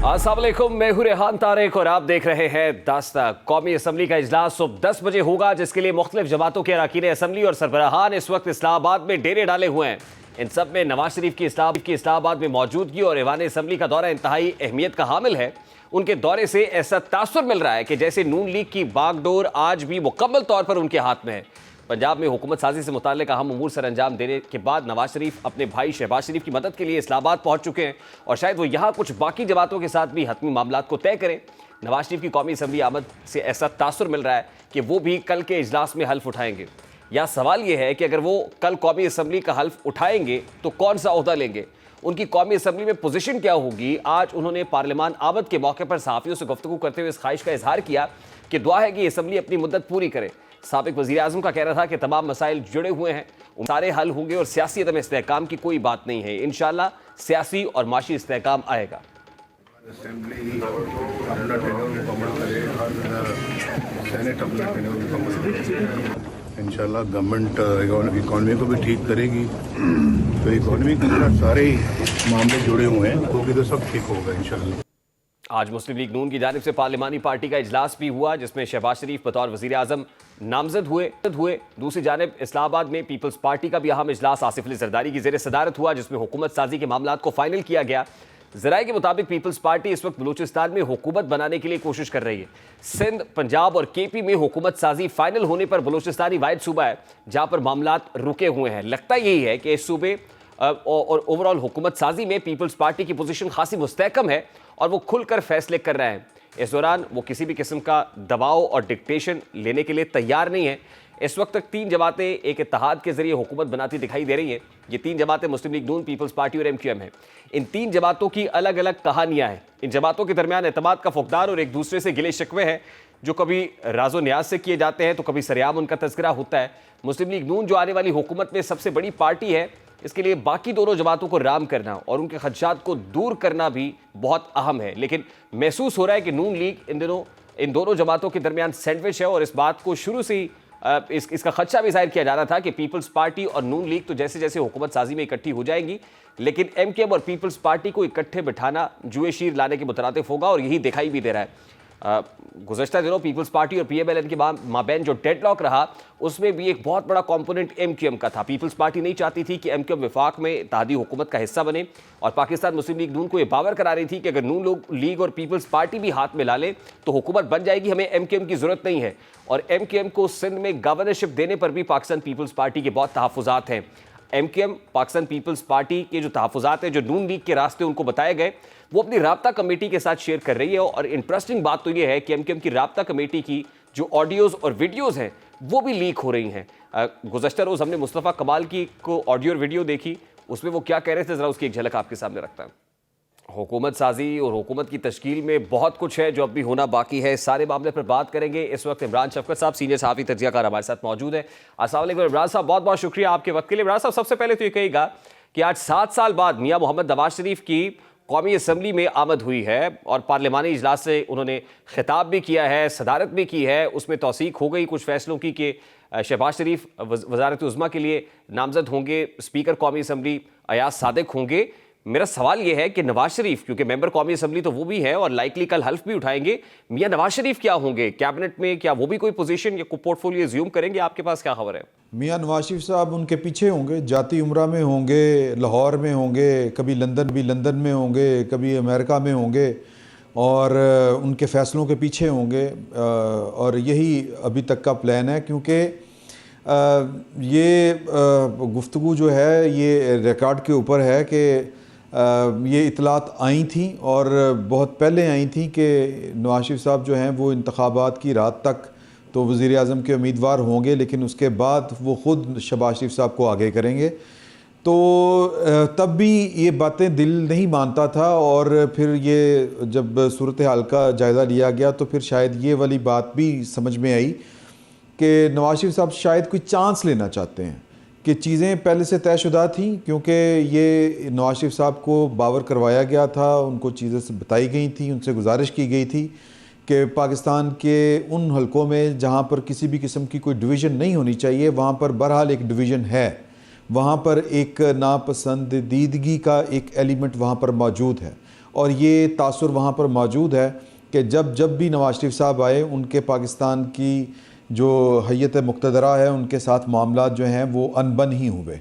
अस्सलाम वालेकुम, मैं हूं रेहान तारिक और आप देख रहे हैं दास्ता। कौमी असम्बली का इजलास सुबह 10 बजे होगा, जिसके लिए मुख्तलिफ जमातों के अरकान असम्बली और सरबराहान इस वक्त इस्लामाबाद में डेरे डाले हुए हैं। इन सब में नवाज शरीफ की इस्लामाबाद में मौजूदगी और ऐवान असम्बली का दौरा इंतहाई अहमियत का हामिल है। उनके दौरे से ऐसा तासुर मिल रहा है कि जैसे नून लीग की बागडोर आज भी मुकम्मल तौर पर उनके हाथ में है। पंजाब में हुकूमत साजी से मुताल्लिक अहम उमूर सर अंजाम देने के बाद नवाज शरीफ अपने भाई शहबाज शरीफ की मदद के लिए इस्लामाबाद पहुंच चुके हैं और शायद वो यहाँ कुछ बाकी जमातों के साथ भी हतमी मामलात को तय करें। नवाज शरीफ की कौमी असम्बली आमद से ऐसा तासुर मिल रहा है कि वो भी कल के इजलास में हल्फ उठाएंगे। या सवाल ये है कि अगर वो कल कौमी असम्बली का हल्फ उठाएंगे तो कौन सा ओहदा लेंगे, उनकी कौमी असम्बली में पोजीशन क्या होगी। आज उन्होंने पार्लियामान आमद के मौके पर सहाफ़ियों से गुफ्तगू करते हुए इस ख्वाहिश का इजहार किया कि दुआ है कि असम्बली अपनी मुद्दत पूरी करे। साबिक वज़ीर आज़म का कहना था कि तमाम मसाइल जुड़े हुए हैं, सारे हल होंगे और सियासी अदम इस्तेहकाम की कोई बात नहीं है। इंशाअल्लाह सियासी और माशी इस्तेहकाम आएगा। असेंबली अपना टेन्योर मुकम्मल करे और सेनेट अपना टेन्योर मुकम्मल करे। इंशाल्लाह गवर्नमेंट इकॉनमी को भी ठीक करेगी। तो इकॉनमी के अंदर सारे मामले जुड़े हुए हैं, होगी तो सब ठीक होगा इंशाल्लाह। आज मुस्लिम लीग नून की जानिब से पार्लिमानी पार्टी का इजलास भी हुआ, जिसमें शहबाज शरीफ बतौर वज़ीर आज़म नामजद हुए। दूसरी जानिब इस्लामाबाद में पीपल्स पार्टी का भी अहम इजलास आसिफ अली जरदारी की ज़ेर सदारत हुआ, जिसमें हुकूमत साजी के मामलात को फाइनल किया गया। ज़राए के मुताबिक पीपल्स पार्टी इस वक्त बलूचिस्तान में हुकूमत बनाने के लिए कोशिश कर रही है। सिंध, पंजाब और केपी में हुकूमत साजी फाइनल होने पर बलूचिस्तानी वाहिद सूबा है जहाँ पर मामलात रुके हुए हैं। लगता यही है कि इस सूबे और ओवरऑल हुकूमत साजी में पीपल्स पार्टी की पोजीशन खासी मुस्तहकम है और वो खुलकर फैसले कर रहे हैं। इस दौरान वो किसी भी किस्म का दबाव और डिक्टेशन लेने के लिए तैयार नहीं है। इस वक्त तक 3 जमातें एक इत्तेहाद के जरिए हुकूमत बनाती दिखाई दे रही हैं। ये 3 जमातें मुस्लिम लीग नून, पीपल्स पार्टी और MQM हैं। इन 3 जमातों की अलग अलग कहानियां हैं। इन जमातों के दरमियान एतमाद का फुकदार और एक दूसरे से गिले शिकवे हैं, जो कभी राजो न्याज से किए जाते हैं तो कभी सरेआम उनका तज़किरा होता है। मुस्लिम लीग नून जो आने वाली हुकूमत में सबसे बड़ी पार्टी है, इसके लिए बाकी दोनों जमातों को राम करना और उनके खदशात को दूर करना भी बहुत अहम है। लेकिन महसूस हो रहा है कि नून लीग इन दोनों जमातों के दरमियान सैंडविच है और इस बात को शुरू से ही इसका खदशा भी जाहिर किया जा रहा था कि पीपल्स पार्टी और नून लीग तो जैसे जैसे हुकूमत साजी में इकट्ठी हो जाएंगी, लेकिन MQM और पीपल्स पार्टी को इकट्ठे बिठाना जुए शीर लाने के मुतरातिफ होगा और यही दिखाई भी दे रहा है। गुज़श्ता दिनों पीपल्स पार्टी और PMLN के माबैन जो डेडलॉक रहा, उसमें भी एक बहुत बड़ा कंपोनेंट MQM का था। पीपल्स पार्टी नहीं चाहती थी कि MQM विफाक में इत्तेहादी हुकूमत का हिस्सा बने और पाकिस्तान मुस्लिम लीग नून को ये बावर करा रही थी कि अगर नून लीग और पीपल्स पार्टी भी हाथ में ला लें तो हुकूमत बन जाएगी, हमें MQM की ज़रूरत नहीं है। और MQM को सिंध में गवर्नरशिप देने पर भी पाकिस्तान पीपल्स पार्टी के बहुत तहफ़्फ़ुज़ात हैं। MQM पाकिस्तान पीपल्स पार्टी के जो तहफ़्फ़ुज़ात हैं, जो नून लीग के रास्ते उनको बताए गए, वो अपनी राब्ता कमेटी के साथ शेयर कर रही है। और इंटरेस्टिंग बात तो ये है कि MQM की राब्ता कमेटी की जो ऑडियोज़ और वीडियोज़ हैं वो भी लीक हो रही हैं। गुज़श्ता रोज़ हमने मुस्तफ़ा कमाल की को ऑडियो और वीडियो देखी, उसमें वो क्या कह रहे थे, ज़रा उसकी एक झलक आपके सामने रखता है। हुकूमत साजी और हुकूमत की तश्कील में बहुत कुछ है जो अब भी होना बाकी है। सारे मामले पर बात करेंगे। इस वक्त इमरान शफकत साहब सीनियर सहाफ़ी तज्ज़ियाकार हमारे साथ मौजूद है। अस्सलाम वालेकुम इमरान साहब, बहुत बहुत शुक्रिया आपके वक्त के लिए। इमरान साहब, सबसे पहले तो ये कहिएगा कि आज 7 साल बाद मियाँ मोहम्मद नवाज शरीफ की कौमी असम्बली में आमद हुई है और पार्लिमानी इजलास से उन्होंने खिताब भी किया है, सदारत भी की है। उसमें तौसीक हो गई कुछ फैसलों की कि शहबाज शरीफ वज़ारत उज़्मा के लिए नामज़द होंगे, स्पीकर कौमी असम्बली अयाज सादिक होंगे। मेरा सवाल यह है कि नवाज शरीफ, क्योंकि मेंबर कौमी असम्बली तो वो भी है और लाइकली कल हल्फ भी उठाएंगे, मियाँ नवाज शरीफ क्या होंगे कैबिनेट में? क्या वो भी कोई पोजीशन या कोई पोर्टफोलियो ज़्यूम करेंगे? आपके पास क्या खबर है? मियाँ नवाज शरीफ साहब उनके पीछे होंगे, जाती उम्रा में होंगे, लाहौर में होंगे, कभी लंदन में होंगे, कभी अमेरिका में होंगे और उनके फ़ैसलों के पीछे होंगे। और यही अभी तक का प्लान है, क्योंकि ये गुफ्तगू जो है ये रिकॉर्ड के ऊपर है कि ये इतलात आई थी और बहुत पहले आई थी कि नवाज शरीफ साहब जो हैं वो इंतखाबात की रात तक तो वज़ीर आज़म के उम्मीदवार होंगे, लेकिन उसके बाद वो ख़ुद शहबाज शरीफ साहब को आगे करेंगे। तो तब भी ये बातें दिल नहीं मानता था और फिर ये जब सूरत हाल का जायज़ा लिया गया तो फिर शायद ये वाली बात भी समझ में आई कि नवाज शरीफ साहब शायद कोई चांस लेना चाहते हैं कि चीज़ें पहले से तयशुदा थी, क्योंकि ये नवाज शरीफ साहब को बावर करवाया गया था, उनको चीज़ें से बताई गई थी, उनसे गुजारिश की गई थी कि पाकिस्तान के उन हलकों में जहाँ पर किसी भी किस्म की कोई डिवीज़न नहीं होनी चाहिए, वहाँ पर बहरहाल एक डिवीज़न है, वहाँ पर एक नापसंदीदगी का एक एलिमेंट वहाँ पर मौजूद है और ये तासुर वहाँ पर मौजूद है कि जब भी नवाज शरीफ साहब आए उनके पाकिस्तान की जो हैयत मुक़्तदरा है उनके साथ मामलात जो हैं वो अनबन ही हुए।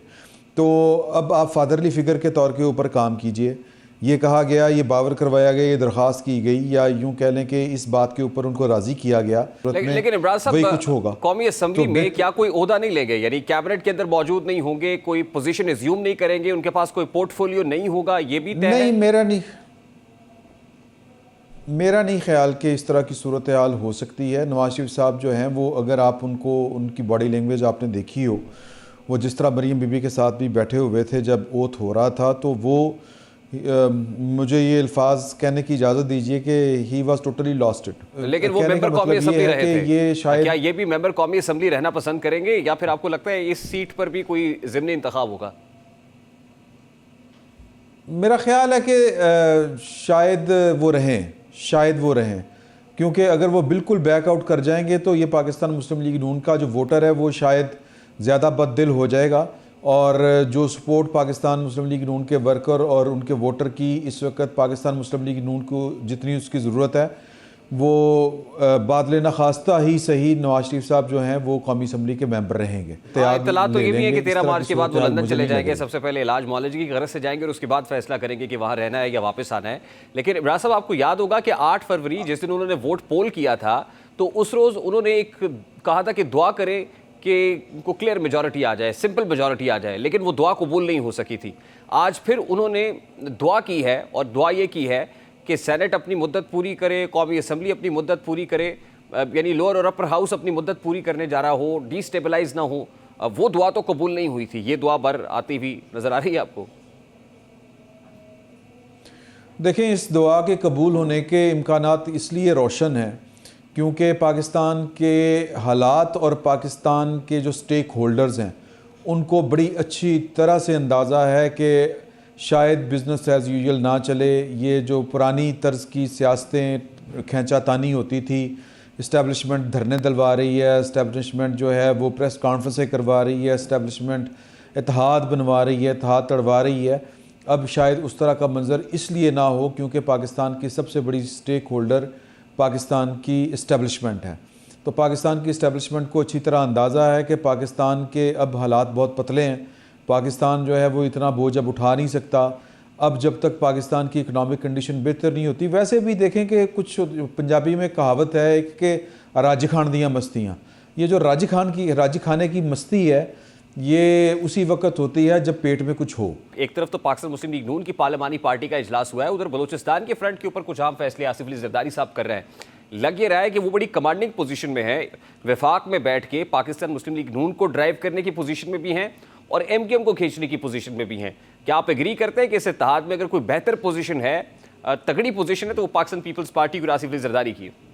तो अब आप फादरली फ़िगर के तौर के ऊपर काम कीजिए। ये कहा गया, ये बावर करवाया गया, ये दरख्वास्त की गई, या यूँ कह लें कि इस बात के ऊपर उनको राज़ी किया गया। लेकिन इमरान साहब, वही कुछ होगा। कौमी असम्बली में क्या कोई ओहदा नहीं ले गए, यानी कैबिनेट के अंदर मौजूद नहीं होंगे, कोई पोजीशन एज्यूम नहीं करेंगे, उनके पास कोई पोर्टफोलियो नहीं होगा, ये भी तय है? नहीं, मेरा नहीं ख्याल कि इस तरह की सूरत हाल हो सकती है। नवाज शरीफ साहब जो हैं वो, अगर आप उनको, उनकी बॉडी लैंग्वेज आपने देखी हो, वो जिस तरह मरीम बीबी के साथ भी बैठे हुए थे जब ओथ हो रहा था, तो वो मुझे ये अल्फाज कहने की इजाज़त दीजिए कि he was totally lost it. लेकिन वो मेंबर कौमी असम्बली रहे थे, ये शायद, क्या ये भी मेंबर कौमी असम्बली रहना पसंद करेंगे, या फिर आपको लगता है इस सीट पर भी कोई ज़िम्नी इंतखाब होगा? मेरा ख्याल है कि शायद वो रहें, क्योंकि अगर वो बिल्कुल बैकआउट कर जाएंगे तो ये पाकिस्तान मुस्लिम लीग नून का जो वोटर है वो शायद ज़्यादा बददिल हो जाएगा, और जो सपोर्ट पाकिस्तान मुस्लिम लीग नून के वर्कर और उनके वोटर की इस वक्त पाकिस्तान मुस्लिम लीग नून को जितनी उसकी ज़रूरत है, वो बादल नखास्ता ही सही नवाज शरीफ साहब जो हैं वो कौमी असम्बली के मेंबर रहेंगे। इत्तला तो ये भी है कि 13 मार्च के बाद वो लंदन चले जाएंगे, सबसे पहले इलाज मौलजी की गरज से जाएंगे और उसके बाद फैसला करेंगे कि वहाँ रहना है या वापस आना है। लेकिन इमरान साहब, आपको याद होगा कि 8 फरवरी जिस दिन उन्होंने वोट पोल किया था, तो उस रोज़ उन्होंने एक कहा था कि दुआ करें कि को क्लियर मेजॉरिटी आ जाए, सिंपल मेजॉरिटी आ जाए, लेकिन वो दुआ कबूल नहीं हो सकी थी। आज फिर उन्होंने दुआ की है, और दुआ ये की है कि सेनेट अपनी मुद्दत पूरी करे, कौमी असम्बली अपनी मुद्दत पूरी करे, यानी लोअर और अपर हाउस अपनी मुद्दत पूरी करने जा रहा हो, डिस्टेबलाइज ना हो। वो दुआ तो कबूल नहीं हुई थी, ये दुआ बर आती हुई नज़र आ रही है आपको? देखें, इस दुआ के कबूल होने के इम्कानात इसलिए रोशन हैं क्योंकि पाकिस्तान के हालात और पाकिस्तान के जो स्टेक होल्डर्स हैं उनको बड़ी अच्छी तरह से अंदाज़ा है कि शायद बिज़नेस एज़ यूजुअल ना चले। ये जो पुरानी तर्ज की सियासतें खींचातानी होती थी, इस्टेब्लिशमेंट धरने दिलवा रही है, इस्टेब्लिशमेंट जो है वो प्रेस कॉन्फ्रेंसें करवा रही है, इस्टेब्लिशमेंट इत्तेहाद बनवा रही है, इत्तेहाद तड़वा रही है, अब शायद उस तरह का मंजर इसलिए ना हो क्योंकि पाकिस्तान की सबसे बड़ी स्टेक होल्डर पाकिस्तान की इस्टेब्लिशमेंट है। तो पाकिस्तान की इस्टेब्लिशमेंट को अच्छी तरह अंदाज़ा है कि पाकिस्तान के अब हालात बहुत पतले हैं, पाकिस्तान जो है वो इतना बोझ अब उठा नहीं सकता। अब जब तक पाकिस्तान की इकनॉमिक कंडीशन बेहतर नहीं होती, वैसे भी देखें कि कुछ पंजाबी में कहावत है कि राज खान दियाँ मस्तियाँ, ये जो राज खाने की मस्ती है ये उसी वक्त होती है जब पेट में कुछ हो। एक तरफ तो पाकिस्तान मुस्लिम लीग नून की पार्लिमानी पार्टी का इजलास हुआ है, उधर बलूचिस्तान के फ्रंट के ऊपर कुछ अहम फैसले आसिफ अली जरदारी साहब कर रहे हैं। लग ये रहा है कि वो बड़ी कमांडिंग पोजीशन में है, वफाक में बैठ के पाकिस्तान मुस्लिम लीग नून को ड्राइव करने की पोजीशन में भी हैं और MQM को खींचने की पोजीशन में भी हैं। क्या आप एग्री करते हैं कि इस इत्तेहाद में अगर कोई बेहतर पोजीशन है, तगड़ी पोजीशन है, तो वो पाकिस्तान पीपल्स पार्टी और आसिफ अली जरदारी की है?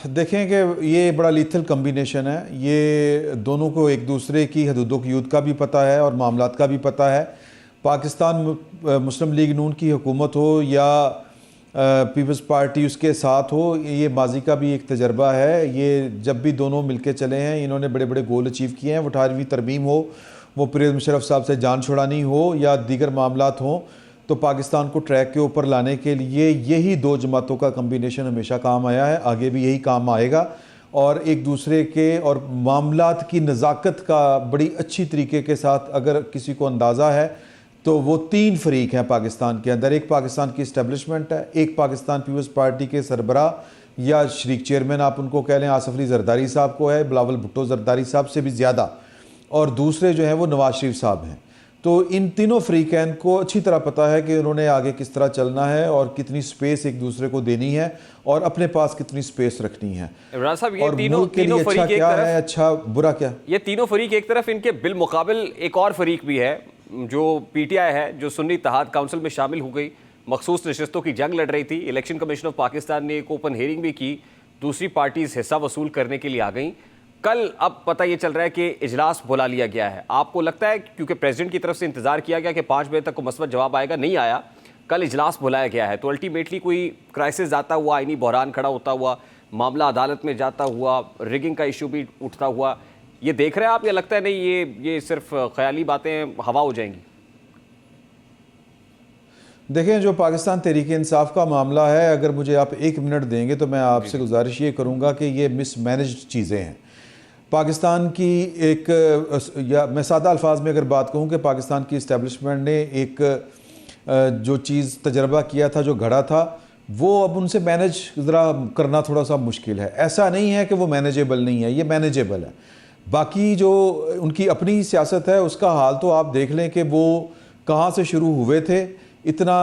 देखें कि ये बड़ा लीथल कम्बिनेशन है, ये दोनों को एक दूसरे की हदूदों की यूद का भी पता है और मामलात का भी पता है। पाकिस्तान मुस्लिम लीग नून की हुकूमत हो या पीपल्स पार्टी उसके साथ हो, ये माजी का भी एक तजर्बा है। ये जब भी दोनों मिलके चले हैं इन्होंने बड़े बड़े गोल अचीव किए हैं। 18वीं तरमीम हो, वो परवेज़ मुशर्रफ साहब से जान छुड़ानी हो या दीगर मामलात हों, तो पाकिस्तान को ट्रैक के ऊपर लाने के लिए यही दो जमातों का कम्बिनेशन हमेशा काम आया है, आगे भी यही काम आएगा। और एक दूसरे के और मामलात की नज़ाकत का बड़ी अच्छी तरीके के साथ अगर किसी को अंदाज़ा है तो वो 3 फरीक हैं पाकिस्तान के अंदर। एक पाकिस्तान की इस्टेब्लिशमेंट है, एक पाकिस्तान पीपल्स पार्टी के सरबराह या शरीक चेयरमैन आप उनको कह लें, आसिफ अली जरदारी साहब को है, बिलावल भुट्टो जरदारी साहब से भी ज़्यादा, और दूसरे जो हैं वो नवाज शरीफ साहब हैं। तो इन तीनों फ्रीकैन को अच्छी तरह पता है कि उन्होंने आगे किस तरह चलना है और कितनी स्पेस एक दूसरे को देनी है और अपने पास कितनी स्पेस रखनी है। इमरान साहब, ये और मुल्क के लिए अच्छा क्या है, अच्छा बुरा क्या? ये तीनों फरीक एक तरफ, इनके बिलमुकाबिल एक और फरीक भी है जो PTI है, जो सुन्नी इत्तेहाद काउंसिल में शामिल हो गई, मखसूस नशस्तों की जंग लड़ रही थी। इलेक्शन कमीशन ऑफ पाकिस्तान ने एक ओपन हेयरिंग भी की, दूसरी पार्टीज हिस्सा वसूल करने के लिए आ गई। कल अब पता ये चल रहा है कि इजलास बुला लिया गया है। आपको लगता है, क्योंकि प्रेसिडेंट की तरफ से इंतजार किया गया कि 5 बजे तक को मसबत जवाब आएगा, नहीं आया, कल इजलास बुलाया गया है, तो अल्टीमेटली कोई क्राइसिस आता हुआ, आईनी बहरान खड़ा होता हुआ, मामला अदालत में जाता हुआ, रिगिंग का इशू भी उठता हुआ, ये देख रहे हैं आप, या लगता है नहीं ये सिर्फ ख्याली बातें हवा हो जाएंगी? देखें, जो पाकिस्तान तहरीक इंसाफ का मामला है, अगर मुझे आप 1 मिनट देंगे तो मैं आपसे गुजारिश ये करूँगा कि ये मिसमैनेज्ड चीज़ें हैं। पाकिस्तान की एक, या मैं सादा अल्फाज में अगर बात कहूँ कि पाकिस्तान की इस्टेब्लिशमेंट ने एक जो चीज़ तजर्बा किया था, जो घड़ा था, वो अब उनसे मैनेज ज़रा करना थोड़ा सा मुश्किल है। ऐसा नहीं है कि वो मैनेजेबल नहीं है, ये मैनेजेबल है। बाकी जो उनकी अपनी सियासत है उसका हाल तो आप देख लें कि वो कहाँ से शुरू हुए थे। इतना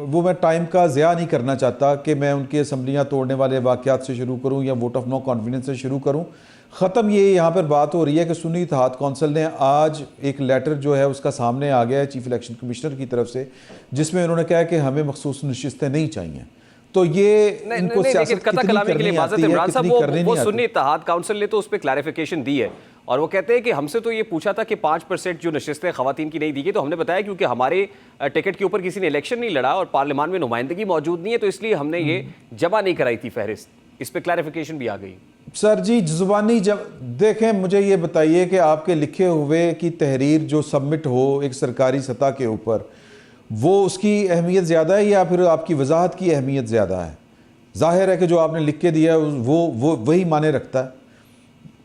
वो मैं टाइम का ज़िया नहीं करना चाहता कि मैं उनकी असम्बलियाँ तोड़ने वाले वाक़यात से शुरू करूँ या वोट ऑफ नो कॉन्फिडेंस से शुरू करूँ। ख़त्म ये यहाँ पर बात हो रही है कि सुन्नी इत्तेहाद कौंसिल ने आज एक लेटर जो है उसका सामने आ गया है चीफ इलेक्शन कमिश्नर की तरफ से, जिसमें उन्होंने कहा है कि हमें मखसूस नशिस्तें नहीं चाहिए। तो ये इनको सियासत कितनी करनी आती है, कितनी करनी नहीं आती। सुन्नी इत्तेहाद काउंसिल ने तो उस पर क्लैरिफिकेशन दी है और वो कहते हैं कि हमसे तो ये पूछा था कि 5% जो नशिस्तें ख़वातीन की नहीं दी गई, तो हमने बताया क्योंकि हमारे टिकट के ऊपर किसी ने इलेक्शन नहीं लड़ा और पार्लियामान में नुमाइंदगी मौजूद नहीं है, तो इसलिए हमने ये जमा नहीं कराई थी फहरिस्त। इस पर क्लैरिफिकेशन भी आ गई। सर जी, ज़ुबानी जब देखें, मुझे ये बताइए कि आपके लिखे हुए की तहरीर जो सबमिट हो एक सरकारी सतह के ऊपर, वो उसकी अहमियत ज़्यादा है या फिर आपकी वजाहत की अहमियत ज़्यादा है? ज़ाहिर है कि जो आपने लिख के दिया है वो वही माने रखता है।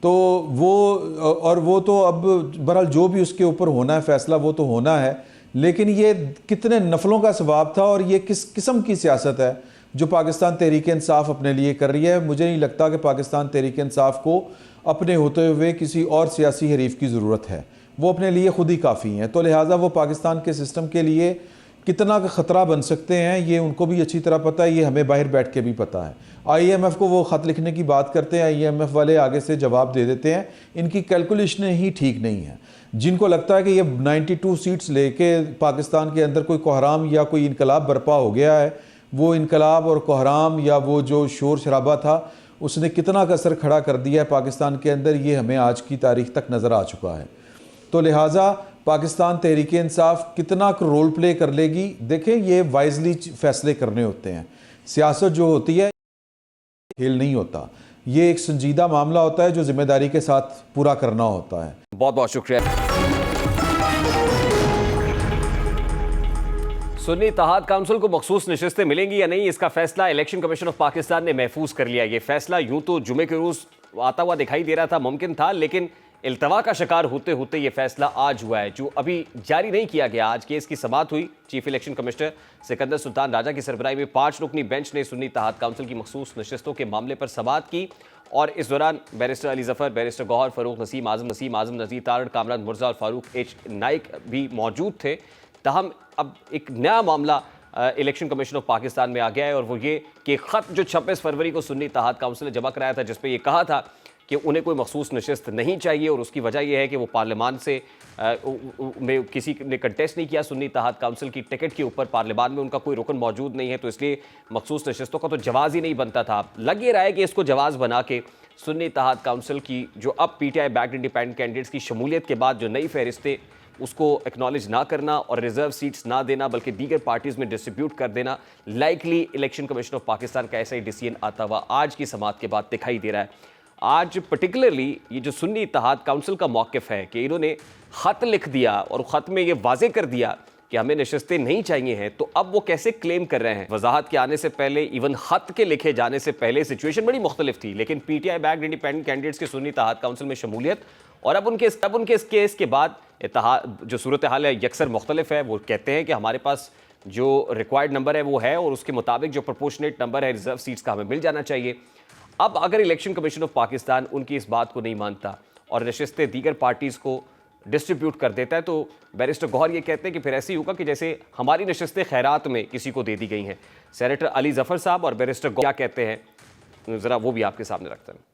तो वो तो अब बहरहाल जो भी उसके ऊपर होना है फ़ैसला वो तो होना है, लेकिन ये कितने नफलों का सवाब था और ये किस किस्म की सियासत है जो पाकिस्तान तहरीक इंसाफ अपने लिए कर रही है। मुझे नहीं लगता कि पाकिस्तान तहरीक इंसाफ को अपने होते हुए किसी और सियासी हरीफ की ज़रूरत है, वो अपने लिए ख़ुद ही काफ़ी हैं। तो लिहाजा वो पाकिस्तान के सिस्टम के लिए कितना का ख़तरा बन सकते हैं ये उनको भी अच्छी तरह पता है, ये हमें बाहर बैठ के भी पता है। IMF को वो ख़त लिखने की बात करते हैं, IMF वाले आगे से जवाब दे देते हैं, इनकी कैलकुलेशनें ही ठीक नहीं हैं। जिनको लगता है कि ये 92 सीट्स लेके पाकिस्तान के अंदर कोई कोहराम या कोई इनकलाब बर्पा हो गया है, वो इनकलाब और कोहराम या वो जो शोर शराबा था उसने कितना का असर खड़ा कर दिया है पाकिस्तान के अंदर, ये हमें आज की तारीख तक नज़र आ चुका है। तो लिहाजा पाकिस्तान तहरीक इंसाफ कितना रोल प्ले कर लेगी, देखें, ये वाइजली फैसले करने होते हैं। सियासत जो होती है खेल नहीं होता, ये एक संजीदा मामला होता है जो जिम्मेदारी के साथ पूरा करना होता है। बहुत बहुत शुक्रिया। सुन्नी इत्तेहाद काउंसिल को मखसूस नशिस्तें मिलेंगी या नहीं, इसका फैसला इलेक्शन कमीशन ऑफ पाकिस्तान ने महफूज कर लिया। ये फैसला यूं तो जुमे के रोज आता हुआ दिखाई दे रहा था, मुमकिन था, लेकिन इल्तवा का शिकार होते होते ये फैसला आज हुआ है, जो अभी जारी नहीं किया गया। आज केस की समाअत हुई। Chief election commissioner Sikandar Sultan Raja की सरबराही में 5 रुकनी बेंच ने सुन्नी इत्तेहाद काउंसिल की मखसूस नशिस्तों के मामले पर समाअत की और इस दौरान बैरिस्टर अली जफर, बैरिस्टर गौहर, फारूक नसीम, आजम नज़ीर तारड़, कामरान मुर्जा और फारूक H नाइक भी मौजूद थे। तहम अब एक नया मामला इलेक्शन कमीशन ऑफ पाकिस्तान में आ गया है और वो ये कि ख़त जो 26 फरवरी को सुन्नी इत्तेहाद काउंसिल ने जमा कराया था, जिस पर यह कहा था कि उन्हें कोई मखसूस नशिस्त नहीं चाहिए और उसकी वजह यह है कि वो पार्लियामान से में किसी ने कंटेस्ट नहीं किया सुन्नी इत्तेहाद काउंसिल की टिकट के ऊपर, पार्लियामान में उनका कोई रुकन मौजूद नहीं है, तो इसलिए मखसूस नशिस्तों का तो जवाज़ ही नहीं बनता था। लग ये रहा है कि इसको जवाज़ बना के सुन्नी इत्तेहाद काउंसिल की जो अब PTI बैक्ड इंडिपेंडेंट कैंडिडेट्स की शमूलियत के बाद जो नई फहरिस्तें उसको एक्नॉलेज ना करना और रिजर्व सीट्स ना देना बल्कि दीगर पार्टीज में डिस्ट्रीब्यूट कर देना, likely election commission of Pakistan का ऐसा ही डिसीजन आता हुआ आज की समाअत के बाद दिखाई दे रहा है। आज पर्टिकुलरली ये जो सुन्नी इत्तेहाद काउंसिल का मौक़िफ़ है कि इन्होंने ख़त लिख दिया और ख़त में ये वाजे कर दिया कि हमें नशिस्तें नहीं चाहिए हैं, तो अब वो कैसे क्लेम कर रहे हैं। वजाहत के आने से पहले, इवन ख़त के लिखे जाने से पहले सिचुएशन बड़ी मुख्तलिफ थी, लेकिन PTI बैक्ड इंडिपेंडेंट कैंडिडेट्स के सुन्नी इत्तेहाद काउंसिल में शमूलियत और अब उनके इस केस के बाद इत्तेहाद जो सूरत हाल है यकसर मुख्तलिफ है। वो कहते हैं कि हमारे पास जो रिक्वायर्ड नंबर है वो है और उसके मुताबिक जो प्रोपोर्शनेट नंबर है रिजर्व सीट्स का हमें मिल जाना चाहिए। अब अगर इलेक्शन कमीशन ऑफ पाकिस्तान उनकी इस बात को नहीं मानता और नशिस्तें दीगर पार्टीज़ को डिस्ट्रीब्यूट कर देता है, तो बैरिस्टर गौहर ये कहते हैं कि फिर ऐसे ही होगा कि जैसे हमारी नशिस्तें खैरात में किसी को दे दी गई हैं। सेनेटर अली जफर साहब और बैरिस्टर गौहर क्या कहते हैं, ज़रा वो भी आपके सामने रखते हैं।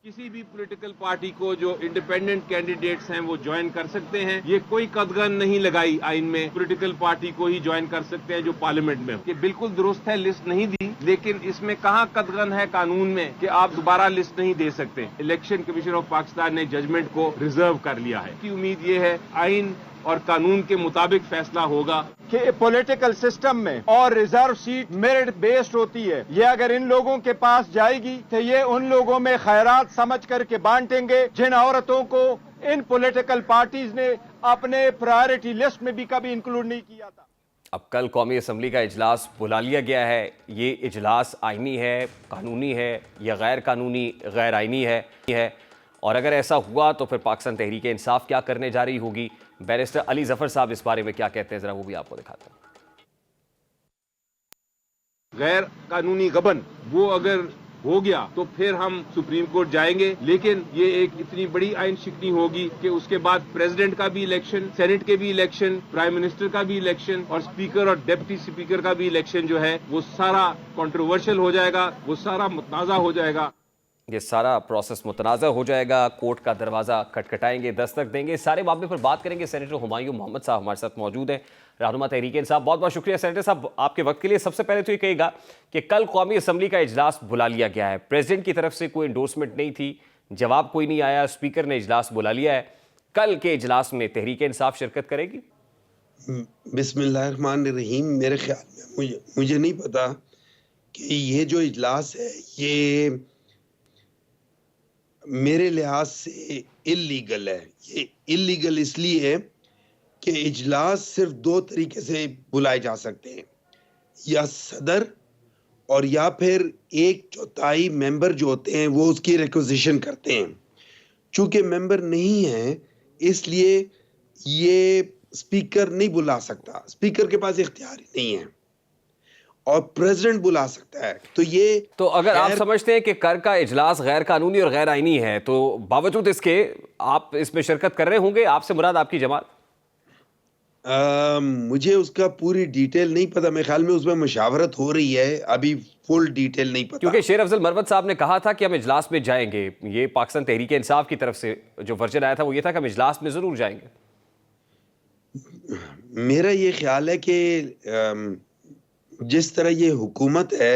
किसी भी पॉलिटिकल पार्टी को जो इंडिपेंडेंट कैंडिडेट्स हैं वो ज्वाइन कर सकते हैं। ये कोई कदगन नहीं लगाई आइन में, पॉलिटिकल पार्टी को ही ज्वाइन कर सकते हैं जो पार्लियामेंट में। ये बिल्कुल दुरुस्त है, लिस्ट नहीं दी, लेकिन इसमें कहाँ कदगन है कानून में कि आप दोबारा लिस्ट नहीं दे सकते। इलेक्शन कमीशन ऑफ पाकिस्तान ने जजमेंट को रिजर्व कर लिया है। की उम्मीद ये है आइन और कानून के मुताबिक फैसला होगा कि पॉलिटिकल सिस्टम में और रिजर्व सीट मेरिट बेस्ड होती है। ये अगर इन लोगों के पास जाएगी तो ये उन लोगों में खैरात समझ करके बांटेंगे जिन औरतों को इन पॉलिटिकल पार्टीज ने अपने प्रायोरिटी लिस्ट में भी कभी इंक्लूड नहीं किया था। अब कल कौमी असम्बली का इजलास बुला लिया गया है। ये इजलास आइनी है, कानूनी है या गैर कानूनी, गैर आइनी है और अगर ऐसा हुआ तो फिर पाकिस्तान तहरीक इंसाफ क्या करने जा रही होगी। बैरिस्टर अली जफर साहब इस बारे में क्या कहते हैं, जरा वो भी आपको दिखाते हैं। गैर कानूनी गबन वो अगर हो गया तो फिर हम सुप्रीम कोर्ट जाएंगे, लेकिन ये एक इतनी बड़ी आइन शिकनी होगी कि उसके बाद प्रेसिडेंट का भी इलेक्शन, सेनेट के भी इलेक्शन, प्राइम मिनिस्टर का भी इलेक्शन और स्पीकर और डिप्टी स्पीकर का भी इलेक्शन जो है वो सारा कंट्रोवर्शियल हो जाएगा, वो सारा मुतनाज़ा हो जाएगा। ये सारा प्रोसेस मुतनाज़ा हो जाएगा, कोर्ट का दरवाज़ा खटखटाएंगे, दस्तक देंगे। सारे मामले पर बात करेंगे। सेनेटर हुमायूं मोहम्मद साहब हमारे साथ मौजूद हैं, रहनुमा तहरीक इंसाफ। बहुत बहुत शुक्रिया सेनेटर साहब आपके वक्त के लिए। सबसे पहले तो ये कहिएगा कि कल कौमी असम्बली का इजलास बुला लिया गया है, प्रेसिडेंट की तरफ से कोई एंडोर्समेंट नहीं थी, जवाब कोई नहीं आया, स्पीकर ने इजलास बुला लिया है। कल के इजलास में तहरीक इंसाफ शिरकत करेगी? बिस्मिल्लाहिर्रहमानिर्रहीम। मेरे ख्याल में मुझे नहीं पता कि ये जो इजलास है ये मेरे लिहाज से इल्लीगल है। ये इल्लीगल इसलिए है कि इजलास सिर्फ दो तरीके से बुलाए जा सकते हैं, या सदर और या फिर 1/4 मेंबर जो होते हैं वो उसकी रिक्वेजिशन करते हैं। चूंकि मेंबर नहीं है इसलिए ये स्पीकर नहीं बुला सकता, स्पीकर के पास इख्तियार ही नहीं है और प्रेसिडेंट बुला सकता है। तो अगर आप समझते हैं कि कर का इजलास गैर कानूनी और गैर आईनी है तो बावजूद इसके आप इसमें शिरकत कर रहे होंगे, आपसे मुराद आपकी जमात? मुझे उसका पूरी डिटेल नहीं पता, मेरे ख्याल में उसमें मशावरत हो रही है, अभी फुल डिटेल नहीं पता। क्योंकि शेर अफजल मरवत साहब ने कहा था कि हम इजलास में जाएंगे। ये पाकिस्तान तहरीक इंसाफ की तरफ से जो वर्जन आया था वो ये था कि हम इजलास में जरूर जाएंगे। मेरा ये ख्याल है कि जिस तरह ये हुकूमत है,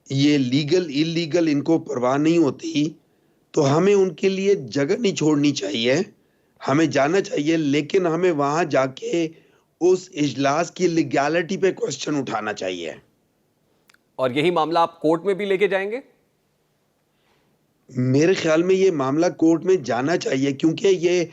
ये लीगल इलीगल इनको परवाह नहीं होती, तो हमें उनके लिए जगह नहीं छोड़नी चाहिए, हमें जाना चाहिए, लेकिन हमें वहां जाके उस इजलास की लीगैलिटी पे क्वेश्चन उठाना चाहिए। और यही मामला आप कोर्ट में भी लेके जाएंगे? मेरे ख्याल में ये मामला कोर्ट में जाना चाहिए, क्योंकि ये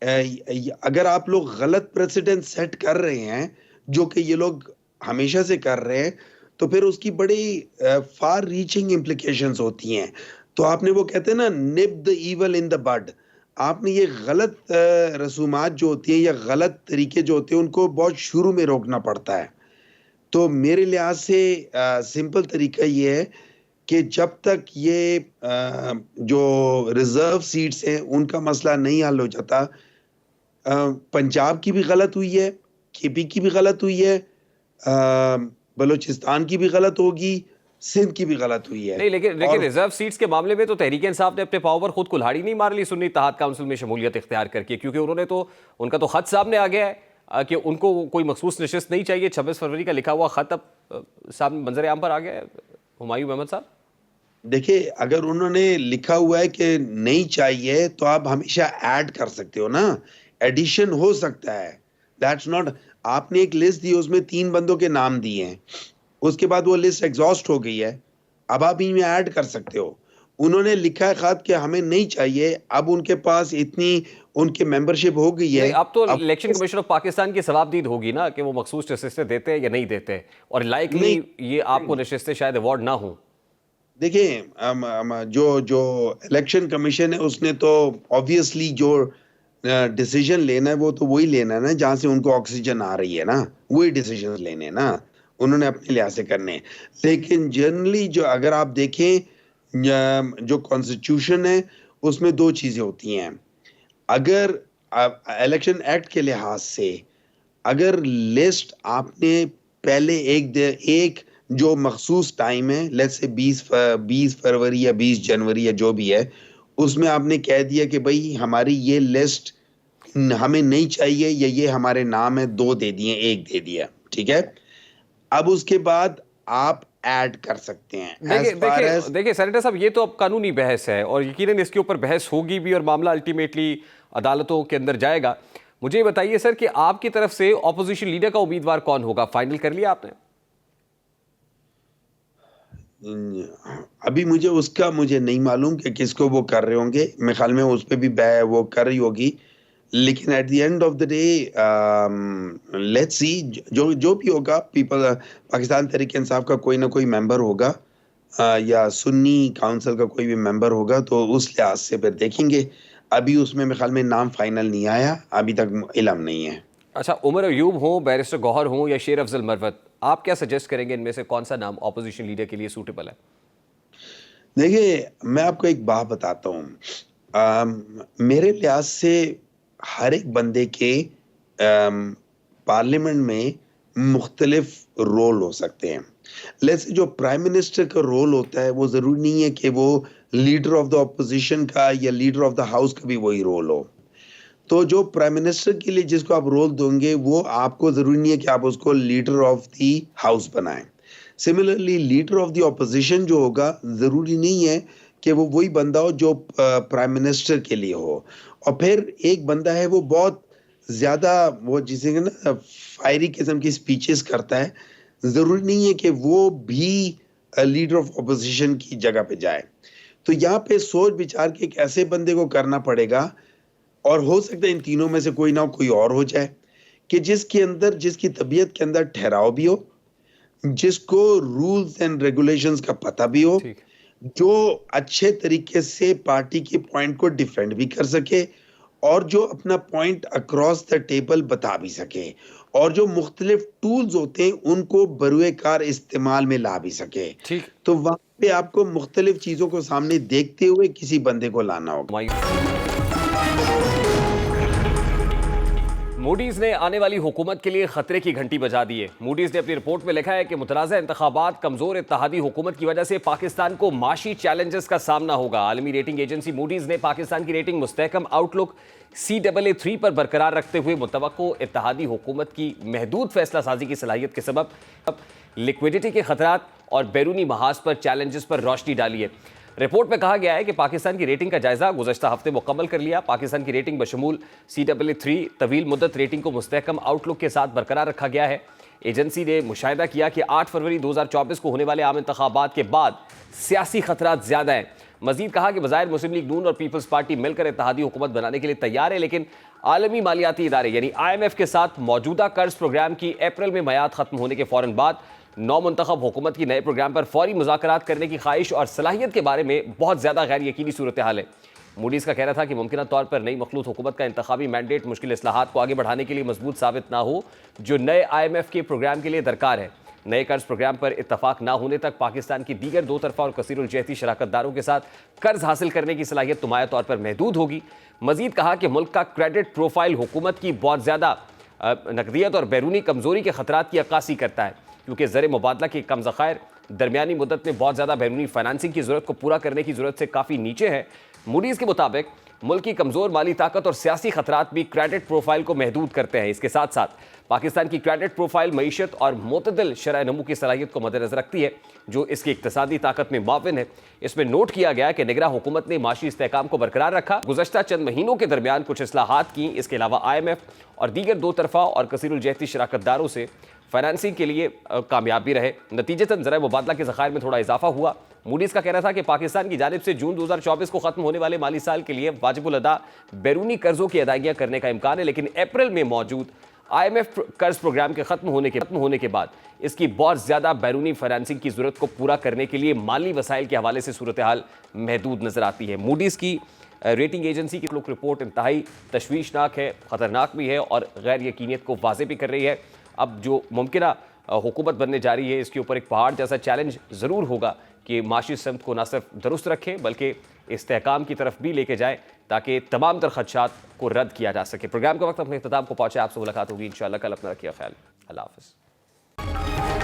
अगर आप लोग गलत प्रेसिडेंट सेट कर रहे हैं, जो कि ये लोग हमेशा से कर रहे हैं, तो फिर उसकी बड़ी फार रीचिंग इम्प्लीकेशंस होती हैं। तो आपने वो कहते हैं ना, nip the evil in the bud. आपने ये गलत रसूमात जो होती हैं या गलत तरीके जो होते हैं उनको बहुत शुरू में रोकना पड़ता है। तो मेरे लिहाज से सिंपल तरीका ये है कि जब तक ये जो रिजर्व सीट्स हैं उनका मसला नहीं हल हो जाता, पंजाब की भी गलत हुई है, केपी की भी गलत हुई है, बलूचिस्तान की भी गलत होगी, सिंध की भी गलत हुई है। नहीं, लेकिन रिजर्व सीट्स के मामले में तो तहरीक इंसाफ ने अपने पाँव पर खुद कुल्हाड़ी नहीं मार ली सुन्नी इत्तेहाद काउंसिल में शमूलियत इख्तियार करके, क्योंकि उनका तो खत सामने आ गया है कि उनको कोई मखसूस नशिस्त नहीं चाहिए। 26 फरवरी का लिखा हुआ खत अब सामने मंजर आम पर आ गया है। हुमायूं मोहम्मद साहब, देखिए, अगर उन्होंने लिखा हुआ है कि नहीं चाहिए तो आप हमेशा ऐड कर सकते हो ना, एडिशन हो सकता है। दैट्स नॉट, आपने एक लिस्ट दी, उसमें 3 बंदों के नाम दिए हैं, उसके बाद वो लिस्ट एग्जॉस्ट हो गई है, अब आप इनमें ऐड कर सकते हो। उन्होंने लिखा है खत कि हमें नहीं चाहिए, अब उनके पास इतनी उनके मेंबरशिप हो गई है। अब तो इलेक्शन कमीशन ऑफ पाकिस्तान की सवाबदीद होगी ना कि वो मखसूस नशिस्तें देते हैं या नहीं देते, और लाइकली ये आपको नशिस्तें शायद अवार्ड ना हो। देखिए, जो इलेक्शन कमीशन है उसने तो ऑब्वियसली जो डिसीजन लेना है वो तो वही लेना है ना, जहां से उनको ऑक्सीजन आ रही है ना, वही डिसीजन लेने ना, उन्होंने अपने लिहाज से करने। लेकिन जनरली जो अगर आप देखें जो कॉन्स्टिट्यूशन है उसमें 2 चीजें होती हैं। अगर इलेक्शन एक्ट के लिहाज से अगर लिस्ट आपने पहले एक जो मखसूस टाइम है, लेट्स से 20 फरवरी या 20 जनवरी या जो भी है, उसमें आपने कह दिया कि भाई हमारी ये लिस्ट हमें नहीं चाहिए या ये हमारे नाम है, 2 दे दिए, 1 दे दिया, ठीक है। अब उसके बाद आप ऐड कर सकते हैं। देखिए सेनेटर साहब, ये तो अब कानूनी बहस है और यकीनन इसके ऊपर बहस होगी भी और मामला अल्टीमेटली अदालतों के अंदर जाएगा। मुझे बताइए सर कि आपकी तरफ से ऑपोजिशन लीडर का उम्मीदवार कौन होगा, फाइनल कर लिया आपने? अभी मुझे नहीं मालूम कि किसको वो कर रहे होंगे। मेरे ख्याल में उस पर भी वो कर रही होगी, लेकिन at the end of the day let's see, जो भी होगा, पाकिस्तान तहरीक इंसाफ का कोई ना कोई मेंबर होगा या सुन्नी काउंसिल का कोई भी मेंबर होगा, तो उस लिहाज से फिर देखेंगे। अभी उसमें मेरे ख्याल में नाम फाइनल नहीं आया, अभी तक इल्म नहीं है। अच्छा, उमर अयूब हो, बैरिस्टर गौहर हो या शेर अफजल मरवत, आप क्या सजेस्ट करेंगे इनमें से कौन सा नाम ऑपोजिशन लीडर के लिए सूटेबल है? देखिए, मैं आपको एक बात बताता हूँ, मेरे लिहाज से हर एक बंदे के पार्लियामेंट में मुख्तलिफ रोल हो सकते हैं। लेट्स जो प्राइम मिनिस्टर का रोल होता है, वो जरूरी नहीं है कि वो लीडर ऑफ द ऑपोजिशन का या लीडर ऑफ द हाउस का भी वही रोल हो। तो जो प्राइम मिनिस्टर के लिए जिसको आप रोल दोगे, वो आपको जरूरी नहीं है कि आप उसको लीडर ऑफ द हाउस बनाएं। Similarly leader of the opposition जो होगा, जरूरी नहीं है कि वो वही बंदा हो जो प्राइम मिनिस्टर के लिए हो। और फिर एक बंदा है वो बहुत ज्यादा वो जिसे ना फायरी किस्म की स्पीचेस करता है, जरूरी नहीं है कि वो भी लीडर ऑफ ऑपोजिशन की जगह पे जाए। तो यहाँ पे सोच विचार के एक ऐसे बंदे को करना पड़ेगा, और हो सकता है इन तीनों में से कोई ना कोई और हो जाए, कि जिसकी तबीयत के अंदर ठहराव भी हो, जिसको रूल्स एंड रेगुलेशंस का पता भी हो, जो अच्छे तरीके से पार्टी के पॉइंट को डिफेंड भी कर सके, और जो अपना पॉइंट अक्रॉस द टेबल बता भी सके, और जो मुख्तलिफ टूल्स होते हैं उनको बरुए कार इस्तेमाल में ला भी सके। तो वहां पे आपको मुख्तलिफ चीजों को सामने देखते हुए किसी बंदे को लाना होगा। मूडीज ने आने वाली हुकूमत के लिए खतरे की घंटी बजा दी है। मूडीज ने अपनी रिपोर्ट में लिखा है कि मुतनाज़ा इंतखाबात, कमजोर इत्तेहादी हुकूमत की वजह से पाकिस्तान को माशी चैलेंजेस का सामना होगा। आलमी रेटिंग एजेंसी मूडीज ने पाकिस्तान की रेटिंग मुस्तहकम आउटलुक CAA3 पर बरकरार रखते हुए मुतवक्को इत्तेहादी हुकूमत की महदूद फैसला साजी की सलाहियत के सबब लिक्विडिटी के खतरात और बैरूनी महाज पर चैलेंजेस पर रोशनी डाली है। रिपोर्ट में कहा गया है कि पाकिस्तान की रेटिंग का जायजा गुज़श्ता हफ्ते मुकम्मल कर लिया। पाकिस्तान की रेटिंग बशमूल CAA3 तवील मुद्दत रेटिंग को मुस्तहकम आउटलुक के साथ बरकरार रखा गया है। एजेंसी ने मुशाहिदा किया कि 8 फरवरी 2024 को होने वाले आम इंतखाबात के बाद सियासी खतरात ज्यादा हैं। मजीद कहा कि बज़ाहिर मुस्लिम लीग नून और पीपल्स पार्टी मिलकर इत्तेहादी हुकूमत बनाने के लिए तैयार है, लेकिन आलमी मालियाती इदारे यानी IMF के साथ मौजूदा कर्ज प्रोग्राम की अप्रैल में मियाद खत्म होने के फौरन बाद नौ मुंतखब हुकूमत की नए प्रोग्राम पर फौरी मुज़ाकरात करने की ख्वाहिश और सलाहियत के बारे में बहुत ज़्यादा गैर यकीनी सूरत हाल है। मूडीज़ का कहना था कि मुमकिन तौर पर नई मखलूत हुकूमत का इंतखाबी मैंडेट मुश्किल इस्लाहात को आगे बढ़ाने के लिए मजबूत साबित ना हो, जो नए IMF के प्रोग्राम के लिए दरकार है। नए कर्ज प्रोग्राम पर इत्तफाक ना होने तक पाकिस्तान की दीगर दो तरफा और कसीरुल जहती शराकतदारों के साथ कर्ज हासिल करने की सलाहियत नुमाया तौर पर महदूद होगी। मजीद कहा कि मुल्क का क्रेडिट प्रोफाइल हुकूमत की बहुत ज़्यादा नकदियत और बैरूनी कमजोरी के खतरात की अक्कासी करता है, क्योंकि ज़र मुबादला के कम ज़खायर दरमियानी मुद्दत में बहुत ज़्यादा बैरूनी फाइनेंसिंग की ज़रूरत को पूरा करने की ज़रूरत से काफ़ी नीचे है। मूडीज़ के मुताबिक मुल्क की कमज़ोर माली ताकत और सियासी खतरात भी क्रेडिट प्रोफाइल को महदूद करते हैं। इसके साथ साथ पाकिस्तान की क्रेडिट प्रोफाइल मईशत और मुतदल शरह नमू की सलाहियत को मद्देनजर रखती है, जो इसकी इक्तसादी ताकत में मुआविन है। इसमें नोट किया गया कि निगरां हुकूमत ने माशी इस्तेहकाम को बरकरार रखा, गुज़श्ता चंद महीनों के दरमियान कुछ इस्लाहात की। इसके अलावा IMF और दीगर दो तरफा और कसीरुल जहती शराकतदारों से फाइनेंसिंग के लिए कामयाब भी रहे। नतीजतन ज़रा मुबादला के ज़खायर में थोड़ा इजाफा हुआ। मूडीज़ का कहना था कि पाकिस्तान की जानिब से जून 2024 को खत्म होने वाले माली साल के लिए वाजिबुल अदा बैरूनी कर्जों की अदायगियाँ करने का इम्कान है, लेकिन अप्रैल में मौजूद IMF कर्ज प्रोग्राम के खत्म होने के बाद इसकी बहुत ज़्यादा बैरूनी फाइनेंसिंग की ज़रूरत को पूरा करने के लिए माली वसाइल के हवाले से सूरत हाल महदूद नज़र आती है। मूडीज़ की रेटिंग एजेंसी की रिपोर्ट इंतहाई तशवीशनाक है, ख़तरनाक भी है और गैर यकीनियत को वाज़े भी कर रही है। अब जो मुमकिना हुकूमत बनने जा रही है, इसके ऊपर एक पहाड़ जैसा चैलेंज ज़रूर होगा कि माशी सिमत को न सिर्फ दुरुस्त रखें बल्कि इस्तेहकाम की तरफ भी लेके जाए, ताकि तमाम तर खदशात को रद्द किया जा सके। प्रोग्राम के वक्त अपने इख्तिताम को पहुँचे, आपसे मुलाकात होगी इंशाअल्लाह कल। अपना रखिए ख्याल। अल्लाह हाफ़िज़।